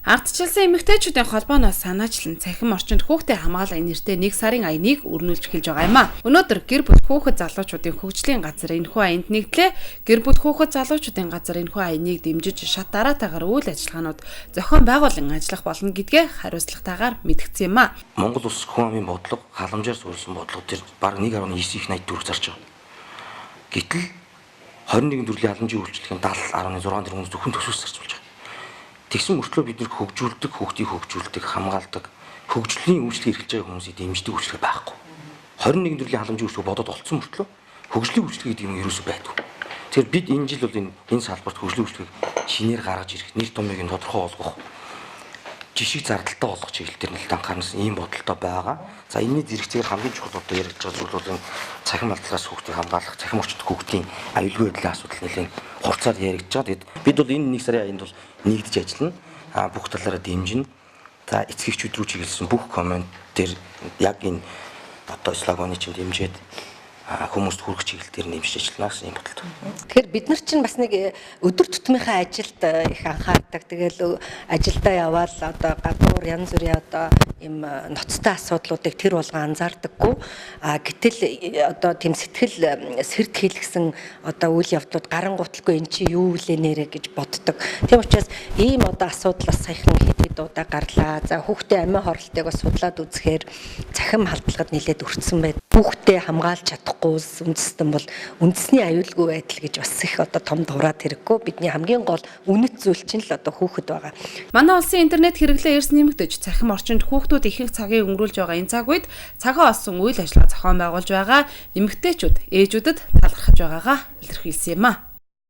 Ардчилсан эмэгтэйчүүдийн холбооноос санаачлан цахим орчинд хүүхдээ хамгаалах нэртэй 1 сарын аяныг өрнүүлж эхэлж байгаа юм а. Өнөөдөр гэр бүл хүүхэд залуучуудын хөгжлийн газар энэхүү аянд нэгдлээ. Гэр бүл хүүхэд залуучуудын газар энэхүү аяныг дэмжиж шат дараатаагаар үйл ажиллагаанууд зохион байгуулан ажиллах болно гэдгээ хариуцлагатайгаар мэдгдсэн юм а. Монгол улс хүн амын бодлого халамжаар суурилсан бодлого төр баг 1.9 их 80 төгрөг зарж байгаа. Гэтэл 21 төрлийн халамжийн үйлчлэлийн 70.6 тэрбум зөвхөн төсвөөс зарж болж байгаа. Тэгсэн мөртлөө бид нэр хөгжүүлдэг, хүүхдийг хөгжүүлдэг, хамгаалдаг, хөгжлийн үйлчлэг эрхэлж байгаа хүмүүсийг дэмждэг үйлчлэг байхгүй. 21 төрлийн халамжийн үйлчлэг бодоод олцсон мөртлөө хөгжлийн үйлчлэг гэдэг юм ерөөсөй байдгүй. Тэгэхээр бид энэ жил бол энэ салбарт хөгжлийн үйлчлэгийг шинээр гаргаж ирэх, нэр томьёог нь тодорхой болгох, жишг зардалтай болгох чиглэлээр нэлээд анхаарсан ийм бодолтой байгаа. За энэний зэрэгцээр хамгийн чухал одоо яригдж байгаа зүйл бол энэ цахим алдлаас хүүхдийг хамгаалах, цахим орчинд хүүхдийн аюулгүй байдлын асуудал нэлээд хурцаар яригдж байгаа. Тэгэд бид бол энэ 1 сарын аянд бол нэгдэж ажиллана. Бүх талаараа дэмжинэ. За эцгийгчүүд рүү чиглэсэн бүх коммент дээр яг энэ одоо слогоны чинь дэмжиж хүмүүст хүрэх чиглэлээр нэмж ажиллана гэсэн юм бодолтой. Тэгэхээр бид нар чинь бас нэг өдөр тутмынхаа ажилд их анхаардаг. Тэгэл ажилдаа явбал одоо гадуур янз бүрийн одоо ийм ноцтой асуудлуудыг тэр болгон анзаардаггүй. Гэтэл одоо тийм сэтгэл сэрд хийлгсэн одоо үйл явдлууд гарангууталгүй эн чи юу вэ нэрэ гэж боддог. Тийм учраас ийм одоо асуудал бас саяхан хэд удаа гарлаа. За хүүхдээ амиа хорлтыг бас судлаад үзэхээр цахим халдлагад нэлээд өртсөн байд. Хүүхдээ хамгаалж чадахгүй үндэстэн бол үндэсний аюулгүй байдал гэж бас их одоо том дураад хэрэггүй. Бидний хамгийн гол үнэт зүйл чинь л одоо хүүхэд байгаа. Манай улсын интернет хэрэглээ эрс нэмэгдэж цахим орчинд хүүхдүүд ихэнх цагийг өнгөрүүлж байгаа энэ цаг үед цагаа олсон үйл ажиллагаа зохион байгуулж байгаа эмэгтэйчүүд ээжүүдэд талархаж байгаагаа илэрхийлсэн юм а.